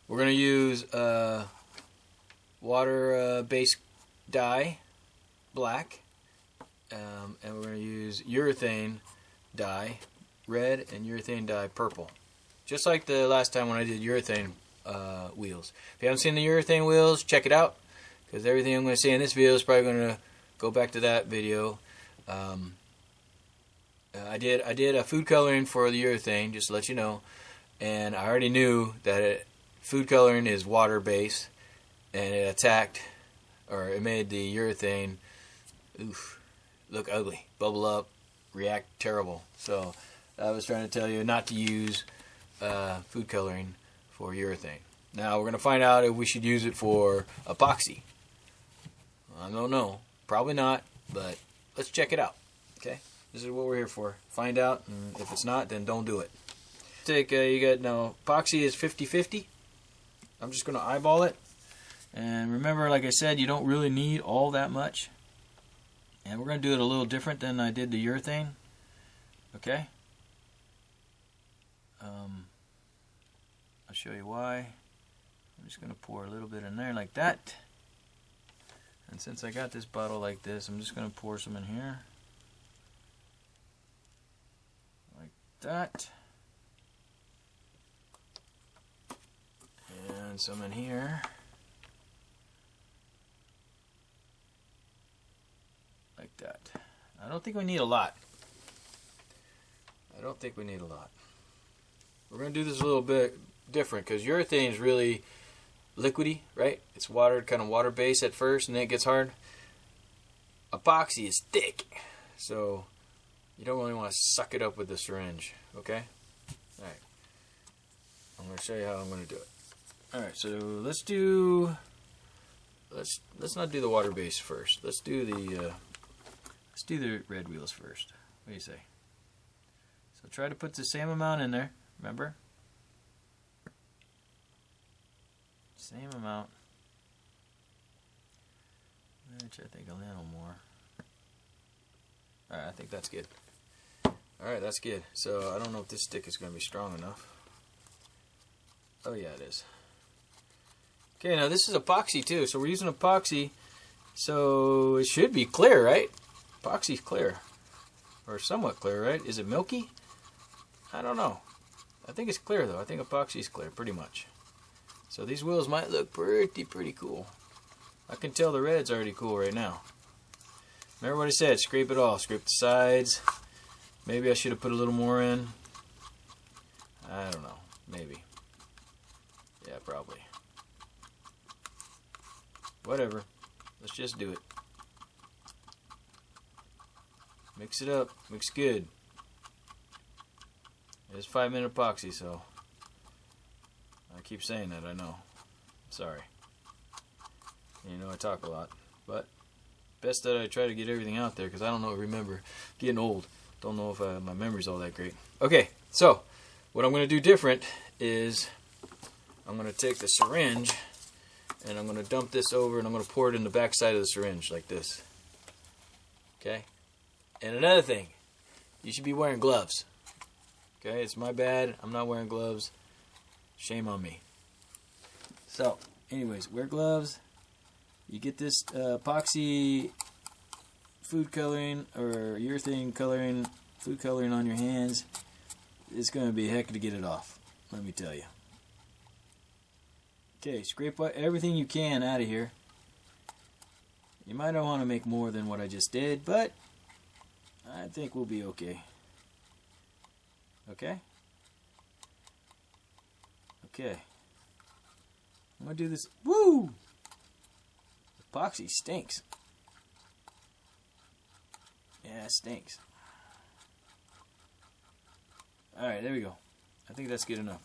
We're going to use water-based dye, black, and we're going to use urethane dye, red, and urethane dye, purple. Just like the last time when I did urethane wheels. If you haven't seen the urethane wheels, check it out, because everything I'm going to say in this video is probably going to go back to that video. I did a food coloring for the urethane, just to let you know, and I already knew that food coloring is water based, and it made the urethane look ugly, bubble up, react terrible. So I was trying to tell you not to use food coloring for urethane. Now we're going to find out if we should use it for epoxy. I don't know, probably not, but let's check it out. Okay, this is what we're here for. Find out, and if it's not, then don't do it. Epoxy is 50-50. I'm just going to eyeball it. And remember, like I said, you don't really need all that much. And we're going to do it a little different than I did the urethane. Okay? I'll show you why. I'm just going to pour a little bit in there like that. And since I got this bottle like this, I'm just going to pour some in here. Like that. And some in here. Like that. I don't think we need a lot. We're going to do this a little bit different because urethane is really liquidy, right? It's kind of water based at first, and then it gets hard. Epoxy is thick, so you don't really want to suck it up with the syringe, okay? All right. I'm going to show you how I'm going to do it. All right, so let's not do the water base first. Let's do the red wheels first. What do you say? So try to put the same amount in there. Remember, same amount. Which I think a little more. All right, I think that's good. All right, that's good. So I don't know if this stick is going to be strong enough. Oh yeah, it is. Okay, now this is epoxy too, so we're using epoxy, so it should be clear, right? Epoxy's clear, or somewhat clear, right? Is it milky? I don't know. I think it's clear though. I think epoxy's clear, pretty much. So these wheels might look pretty cool. I can tell the red's already cool right now. Remember what I said, scrape it all. Scrape the sides. Maybe I should have put a little more in. I don't know, maybe. Yeah, probably. Whatever. Let's just do it. Mix it up. Mix good. It's 5-minute epoxy, so I keep saying that, I know. Sorry. You know I talk a lot. But best that I try to get everything out there because I don't remember. Getting old. Don't know if my memory's all that great. Okay, so what I'm going to do different is I'm going to take the syringe and I'm going to dump this over and I'm going to pour it in the back side of the syringe like this. Okay? And another thing, you should be wearing gloves. Okay, it's my bad. I'm not wearing gloves. Shame on me. So, anyways, wear gloves. You get this epoxy food coloring or urethane coloring, food coloring on your hands. It's going to be a heck to get it off, let me tell you. Okay, scrape everything you can out of here. You might not want to make more than what I just did, but I think we'll be okay. Okay? Okay. I'm going to do this. Woo! Epoxy stinks. Yeah, it stinks. Alright, there we go. I think that's good enough.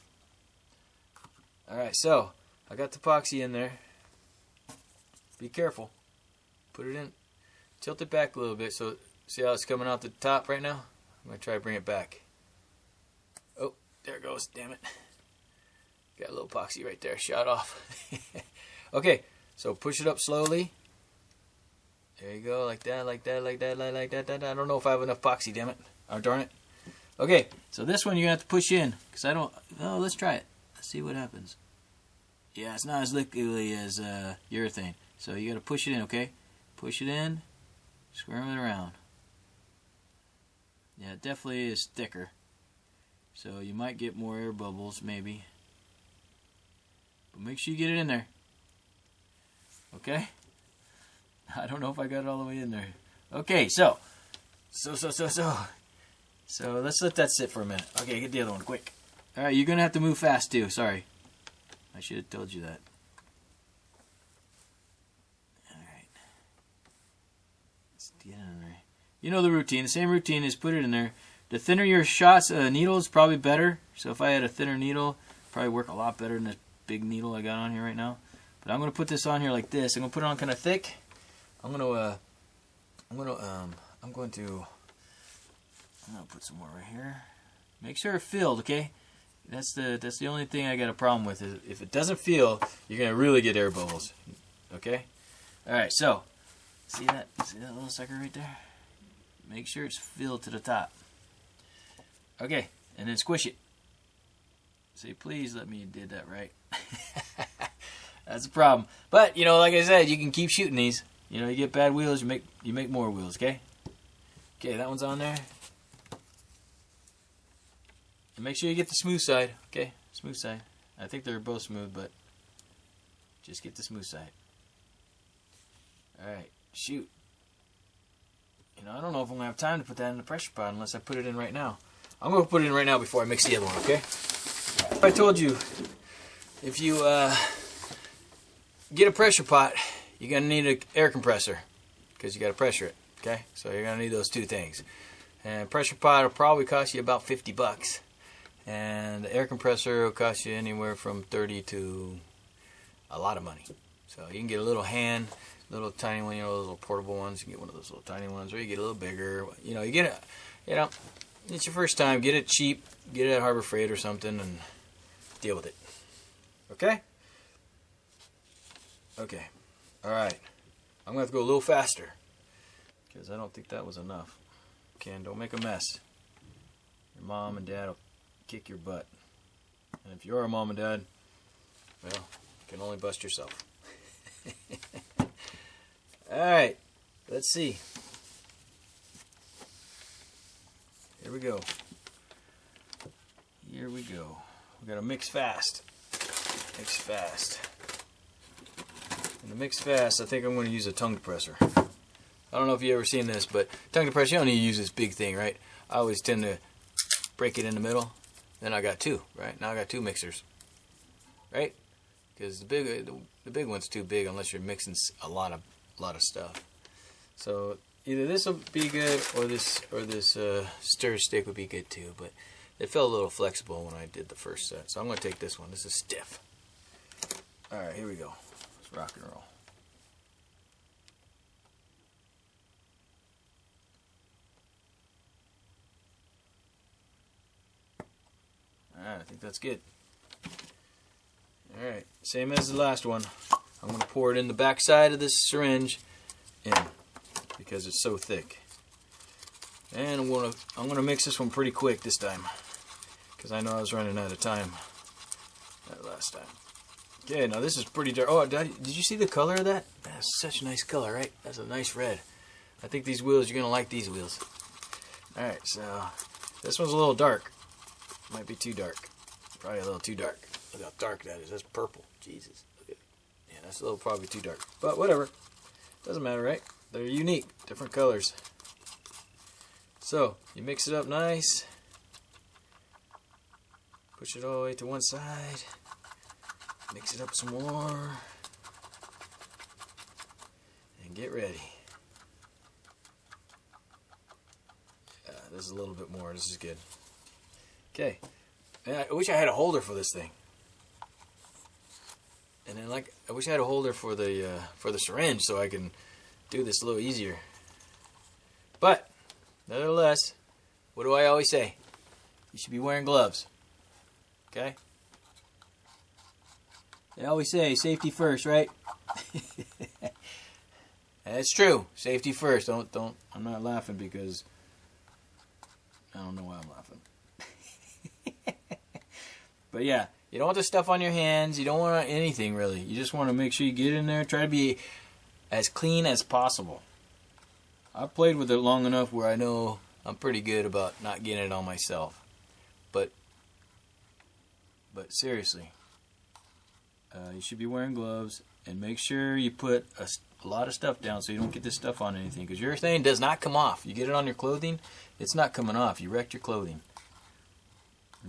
Alright, so I got the epoxy in there. Be careful. Put it in. Tilt it back a little bit. So see how it's coming out the top right now? I'm going to try to bring it back. Oh, there it goes. Damn it. Got a little epoxy right there. Shot off. Okay, so push it up slowly. There you go. Like that, like that, like that, like that. I don't know if I have enough epoxy, damn it. Oh, darn it. Okay, so this one you're going to have to push in. Because I don't... Oh, let's try it. Let's see what happens. Yeah, it's not as liquidy as urethane. So you got to push it in, okay? Push it in, squirm it around. Yeah, it definitely is thicker. So you might get more air bubbles, maybe. But make sure you get it in there. Okay? I don't know if I got it all the way in there. Okay, so let's let that sit for a minute. Okay, get the other one, quick. Alright, you're going to have to move fast too. Sorry. I should have told you that. Alright. Let's get in there. You know the routine. The same routine is put it in there. The thinner your shots, needle is probably better. So if I had a thinner needle, probably work a lot better than this big needle I got on here right now. But I'm going to put this on here like this. I'm going to put it on kind of thick. I'm going to put some more right here. Make sure it filled, okay? That's the only thing I got a problem with. Is if it doesn't feel, you're gonna really get air bubbles. Okay? Alright, so see that little sucker right there? Make sure it's filled to the top. Okay, and then squish it. Say, please let me you did that right. That's a problem. But you know, like I said, you can keep shooting these. You know, you get bad wheels, you make more wheels, okay? Okay, that one's on there. And make sure you get the smooth side, okay? Smooth side. I think they're both smooth, but just get the smooth side. Alright, shoot. You know, I don't know if I'm going to have time to put that in the pressure pot unless I put it in right now. I'm going to put it in right now before I mix the other one, okay? I told you, if you get a pressure pot, you're going to need an air compressor because you got to pressure it, okay? So you're going to need those two things. And pressure pot will probably cost you about 50 bucks. And the air compressor will cost you anywhere from 30 to a lot of money. So you can get a little little tiny one, you know, those little portable ones. You can get one of those little tiny ones, or you get a little bigger. You know, you get it. You know, it's your first time. Get it cheap. Get it at Harbor Freight or something, and deal with it. Okay. Okay. All right. I'm gonna have to go a little faster because I don't think that was enough. Okay, and don't make a mess. Your mom and dad will kick your butt. And if you're a mom and dad, well, you can only bust yourself. Alright, let's see. Here we go. Here we go. We gotta mix fast. Mix fast. And to mix fast, I think I'm going to use a tongue depressor. I don't know if you've ever seen this, but tongue depressor, you don't need to use this big thing, right? I always tend to break it in the middle. Then I got two, right? Now I got two mixers, right? Because the big one's too big unless you're mixing a lot of stuff. So either this will be good or this stir stick would be good too. But it felt a little flexible when I did the first set, so I'm going to take this one. This is stiff. All right, here we go. Let's rock and roll. Alright, I think that's good. Alright, same as the last one. I'm going to pour it in the back side of this syringe in because it's so thick. And I'm going to mix this one pretty quick this time because I know I was running out of time that last time. Okay, now this is pretty dark. Oh, did you see the color of that? That's such a nice color, right? That's a nice red. I think these wheels, you're going to like these wheels. Alright, so this one's a little dark. Might be too dark. Probably a little too dark. Look how dark that is. That's purple. Jesus. Look at it. Yeah, that's a little probably too dark. But whatever. Doesn't matter, right? They're unique. Different colors. So, you mix it up nice. Push it all the way to one side. Mix it up some more. And get ready. This is a little bit more. This is good. Okay, man, I wish I had a holder for this thing. And then, I wish I had a holder for the syringe so I can do this a little easier. But nevertheless, what do I always say? You should be wearing gloves. Okay. They always say safety first, right? That's true. Safety first. Don't. I'm not laughing because I don't know why I'm laughing. But yeah, You don't want the stuff on your hands. You don't want anything really. You just want to make sure you get in there. Try to be as clean as possible. I've played with it long enough where I know I'm pretty good about not getting it on myself. But seriously, you should be wearing gloves, and make sure you put a lot of stuff down so you don't get this stuff on anything. Because urethane does not come off. You get it on your clothing, it's not coming off. You wrecked your clothing.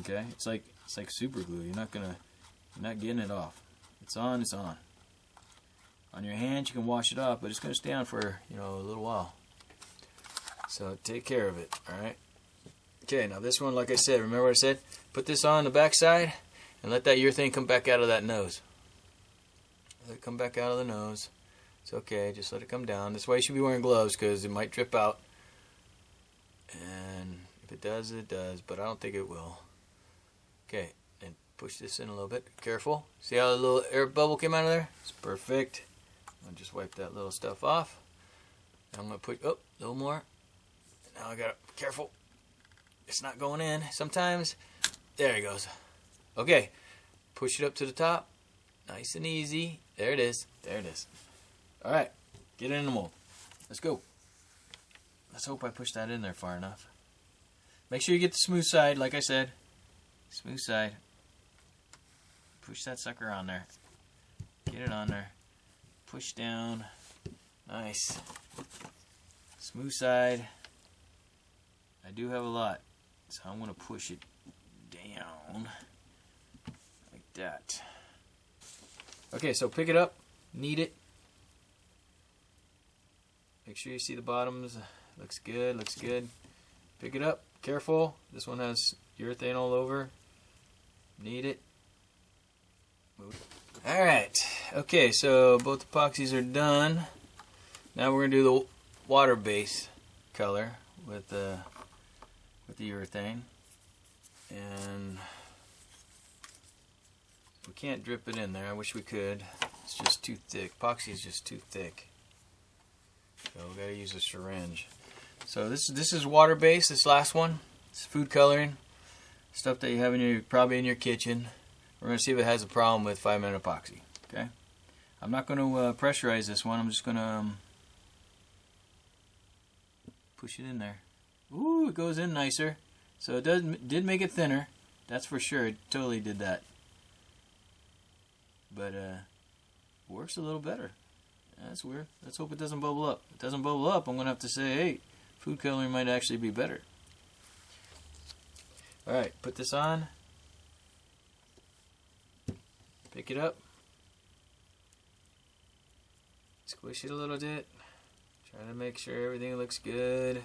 Okay, it's like super glue. You're not getting it off. It's on. It's on. On your hands, you can wash it off, but it's going to stay on for a little while. So take care of it. All right. Okay. Now this one, like I said, remember what I said? Put this on the back side and let that urethane come back out of that nose. Let it come back out of the nose. It's okay. Just let it come down. That's why you should be wearing gloves, because it might drip out. And if it does, it does. But I don't think it will. Okay. And push this in a little bit. Careful. See how the little air bubble came out of there? It's perfect. I'll just wipe that little stuff off. I'm going to put, a little more. Now I got to, careful. It's not going in. Sometimes, there it goes. Okay. Push it up to the top. Nice and easy. There it is. There it is. All right. Get it in the mold. Let's go. Let's hope I push that in there far enough. Make sure you get the smooth side, like I said. Smooth side. Push that sucker on there. Get it on there. Push down. Nice. Smooth side. I do have a lot, so I'm going to push it down like that. Okay, so pick it up. Knead it. Make sure you see the bottoms. Looks good, looks good. Pick it up. Careful. This one has urethane all over. Knead it. Move it. Alright. Okay, so both epoxies are done. Now we're going to do the water base color with the urethane. And we can't drip it in there. I wish we could. It's just too thick. Epoxy is just too thick. So we got to use a syringe. So this is water based. This last one, it's food coloring, stuff that you have probably in your kitchen. We're going to see if it has a problem with 5-minute epoxy. Okay. I'm not going to pressurize this one. I'm just going to push it in there. Ooh, it goes in nicer. So it did make it thinner. That's for sure. It totally did that. But works a little better. That's weird. Let's hope it doesn't bubble up. If it doesn't bubble up, I'm going to have to say, hey, food coloring might actually be better. Alright, put this on. Pick it up. Squish it a little bit. Try to make sure everything looks good.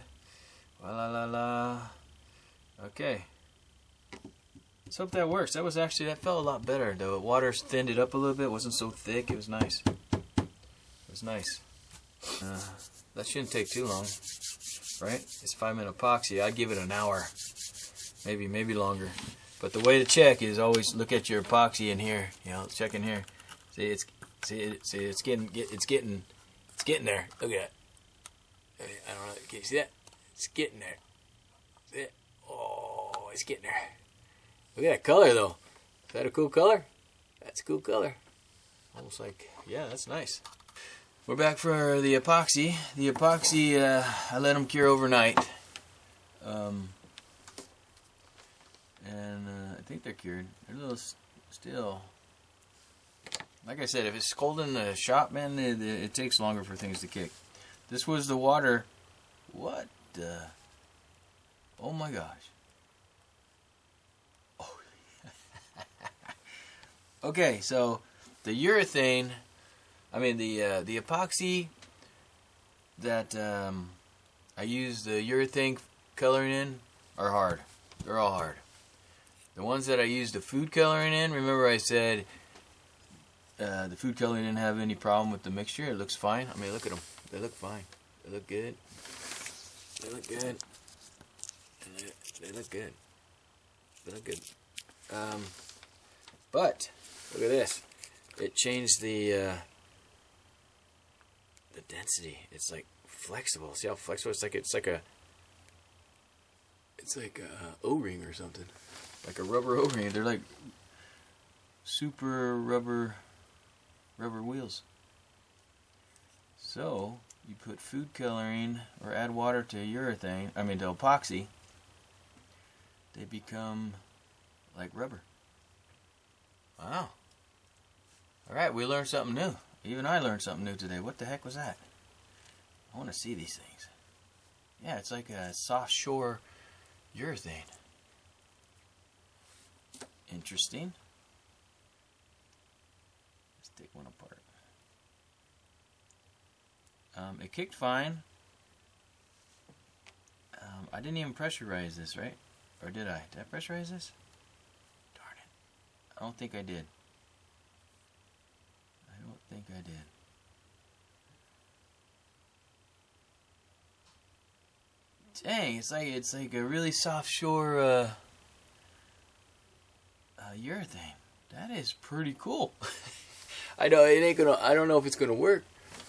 La la la la. Okay. Let's hope that works. That felt a lot better. The water thinned it up a little bit. It wasn't so thick. It was nice. It was nice. That shouldn't take too long, right? It's 5-minute epoxy. I'd give it an hour, maybe longer. But the way to check is always look at your epoxy in here. Check in here. See, it's getting there. Look at that. I don't know. Can you see that? It's getting there. See it? Oh, it's getting there. Look at that color, though. Is that a cool color? That's a cool color. Almost like, yeah, that's nice. We're back for the epoxy. The epoxy, I let them cure overnight. And I think they're cured. They're a little still. Like I said, if it's cold in the shop, man, it takes longer for things to kick. This was the water. What the? Oh my gosh. Oh. Okay, so the urethane, the epoxy that I use the urethane coloring in are hard. They're all hard. The ones that I use the food coloring in, remember I said the food coloring didn't have any problem with the mixture. It looks fine. Look at them. They look fine. They look good. They look good. They look good. They look good. But look at this. It changed the density. It's like flexible. See how flexible? It's like a O-ring or something. Like a rubber O-ring. They're like super rubber wheels. So you put food coloring or add water to urethane, to epoxy, they become like rubber. Wow. Alright, we learned something new. Even I learned something new today. What the heck was that? I want to see these things. Yeah, it's like a soft shore urethane. Interesting. Let's take one apart. It kicked fine. I didn't even pressurize this, right? Or did I? Did I pressurize this? Darn it. I don't think I did. I don't think I did. Dang, it's like a really soft shore urethane. That is pretty cool. I know it ain't gonna. I don't know if it's gonna work,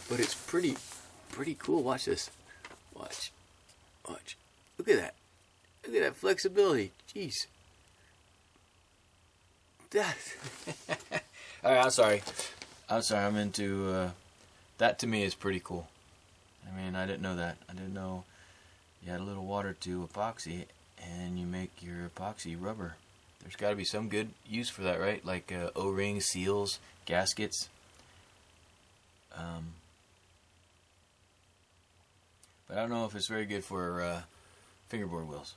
but it's pretty cool. Watch this. Watch. Look at that. Look at that flexibility. Jeez. That. All right. I'm sorry. I'm into. That to me is pretty cool. I mean, I didn't know that. I didn't know you add a little water to epoxy and you make your epoxy rubber. There's got to be some good use for that, right? Like O-rings, seals, gaskets. But I don't know if it's very good for fingerboard wheels.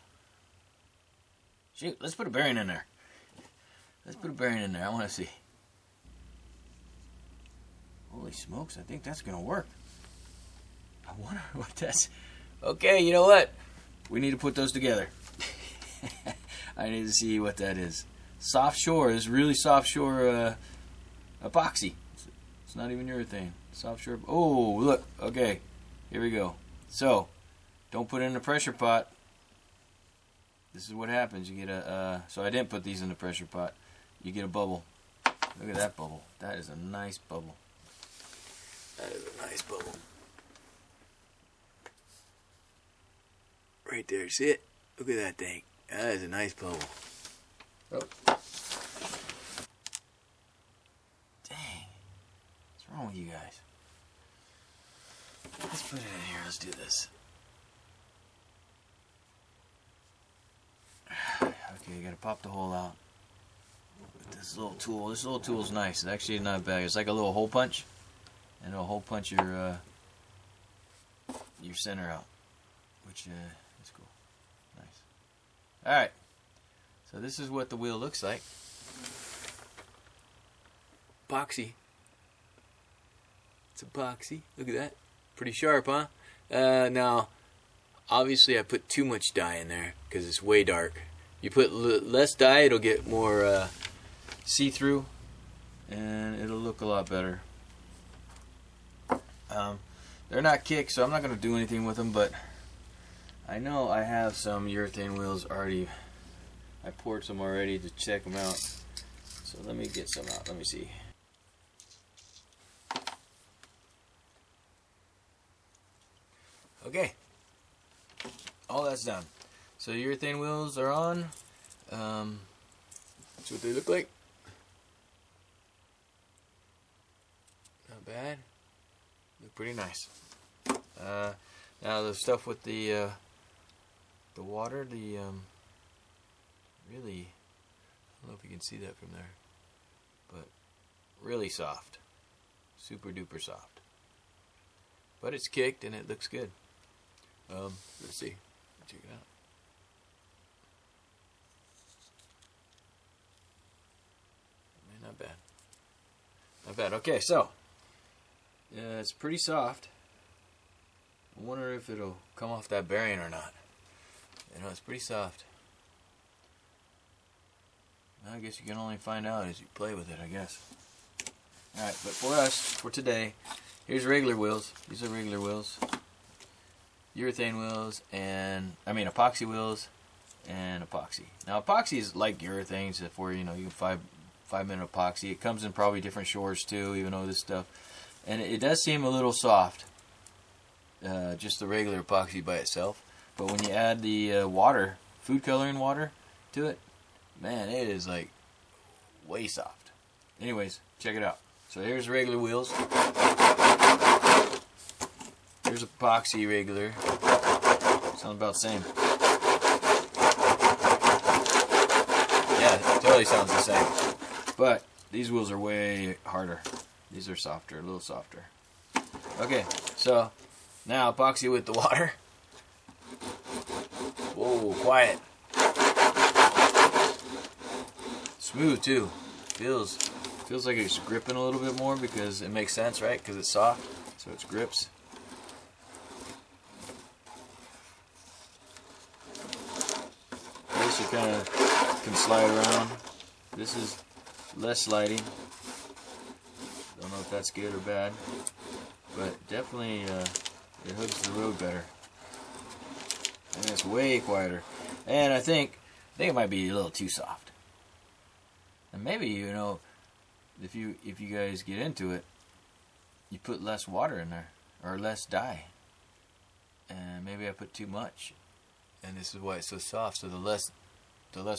Shoot, let's put a bearing in there. I want to see. Holy smokes, I think that's going to work. I wonder what that's... Okay, you know what? We need to put those together. I need to see what that is. Soft shore is really soft shore epoxy. It's not even urethane. Soft shore. Oh, look. Okay, here we go. So, don't put it in a pressure pot. This is what happens. You get a. So I didn't put these in the pressure pot. You get a bubble. Look at that bubble. That is a nice bubble. Right there. See it? Look at that thing. That is a nice bubble. Oh. Dang. What's wrong with you guys? Let's put it in here. Let's do this. Okay, you gotta pop the hole out with this little tool. This little tool is nice. It's actually not bad. It's like a little hole punch, and it'll hole punch your center out, which is cool. Nice. All right. So this is what the wheel looks like. Epoxy. It's epoxy. Look at that. Pretty sharp, huh? Now, obviously I put too much dye in there because it's way dark. You put less dye, it'll get more see-through, and it'll look a lot better. They're not kicked, so I'm not going to do anything with them, but I know I have some urethane wheels already. I poured some already to check them out. So let me get some out. Let me see. Okay. All that's done. So urethane wheels are on. That's what they look like. Not bad. Look pretty nice. Now the stuff with the water, really, I don't know if you can see that from there, but really soft, super duper soft. But it's kicked and it looks good. Let's see, check it out. Not bad. Not bad. Okay, so it's pretty soft. I wonder if it'll come off that bearing or not. You know, it's pretty soft. I guess you can only find out as you play with it, I guess. Alright, but for us, for today, here's regular wheels. These are regular wheels. Urethane wheels, and epoxy wheels and epoxy. Now epoxy is like urethane, except for, you can 5-minute epoxy. It comes in probably different shores too, even though this stuff, and it does seem a little soft, just the regular epoxy by itself. But when you add the water, food coloring water to it, man, it is like way soft. anyways, check it out. So here's regular wheels. Here's epoxy regular. Sounds about the same. Yeah, it totally sounds the same. But these wheels are way harder. These are softer, a little softer. Okay, so now epoxy with the water. Whoa, quiet. Smooth too. Feels like it's gripping a little bit more because it makes sense, right? Because it's soft, so it grips. This you kind of can slide around. This is less sliding. Don't know if that's good or bad, but definitely it hooks the road better. And it's way quieter. And I think it might be a little too soft. And maybe, you know, if you guys get into it, you put less water in there or less dye. And maybe I put too much. And this is why it's so soft. So the less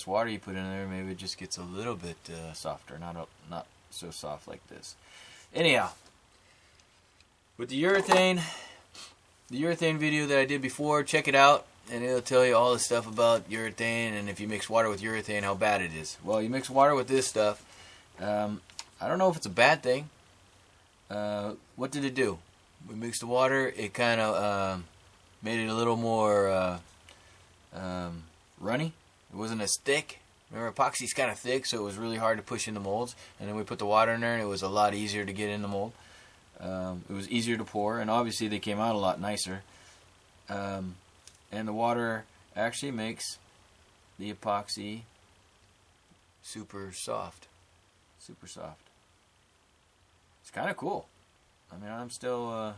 water you put in there, maybe it just gets a little bit softer, not so soft like this. Anyhow, with the urethane video that I did before, check it out, and it'll tell you all the stuff about urethane, and if you mix water with urethane, how bad it is. Well, you mix water with this stuff. I don't know if it's a bad thing. What did it do? We mixed the water. It kind of made it a little more runny. It wasn't as thick. Remember, epoxy's kind of thick, so it was really hard to push in the molds. And then we put the water in there, and it was a lot easier to get in the mold. It was easier to pour, and obviously they came out a lot nicer. And the water actually makes the epoxy super soft. Super soft. It's kind of cool. I mean, I'm still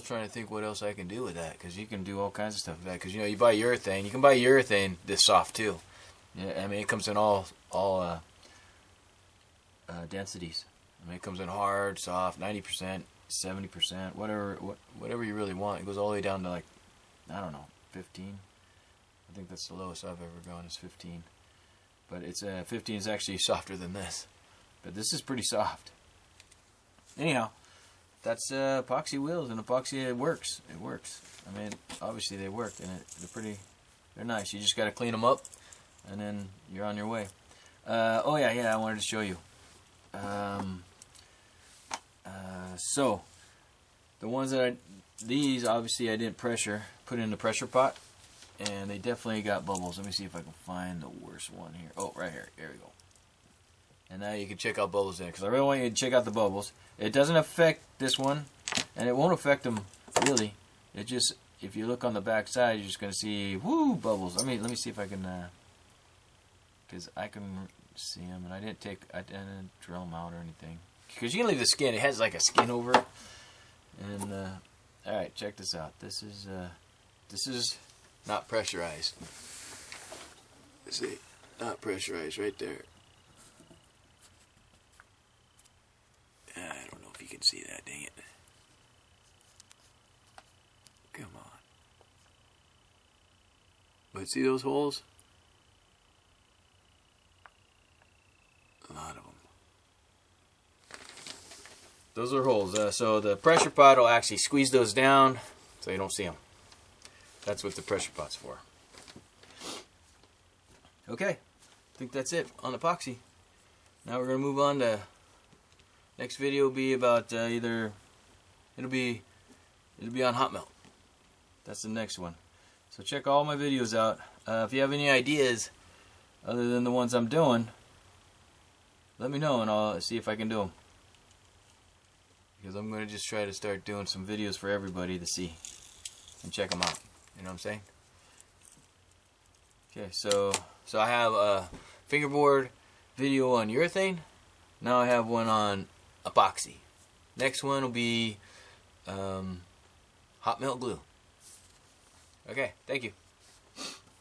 trying to think what else I can do with that, because you can do all kinds of stuff with that. Because, you know, you buy urethane. You can buy urethane this soft too. Yeah, I mean, it comes in all densities. I mean, it comes in hard, soft, 90%, 70%, whatever you really want. It goes all the way down to, like, I don't know, 15. I think that's the lowest I've ever gone is 15. But it's 15 is actually softer than this. But this is pretty soft. Anyhow, that's epoxy wheels, and epoxy, it works. It works. I mean, obviously they work, and they're nice. You just got to clean them up, and then you're on your way. Oh yeah, I wanted to show you. So the ones that these obviously I didn't put in the pressure pot, and they definitely got bubbles. Let me see if I can find the worst one here. Oh, right here. Here we go. And now you can check out bubbles in it, because I really want you to check out the bubbles. It doesn't affect this one, and it won't affect them really. It just, if you look on the back side, you're just going to see, woo, bubbles. Let me see if I can, because I can see them, and I didn't drill them out or anything. Because you can leave the skin. It has like a skin over it. And, alright, check this out. This is not pressurized. See, not pressurized right there. I don't know if you can see that, dang it. Come on. But see those holes? A lot of them. Those are holes. So the pressure pot will actually squeeze those down so you don't see them. That's what the pressure pot's for. Okay, I think that's it on epoxy. Now we're going to move on to next video. Will be about it'll be on hot melt. That's the next one. So check all my videos out. If you have any ideas other than the ones I'm doing, let me know and I'll see if I can do them. Because I'm going to just try to start doing some videos for everybody to see and check them out. You know what I'm saying? Okay, so I have a fingerboard video on urethane. Now I have one on epoxy. Next one will be hot melt glue. Okay, thank you.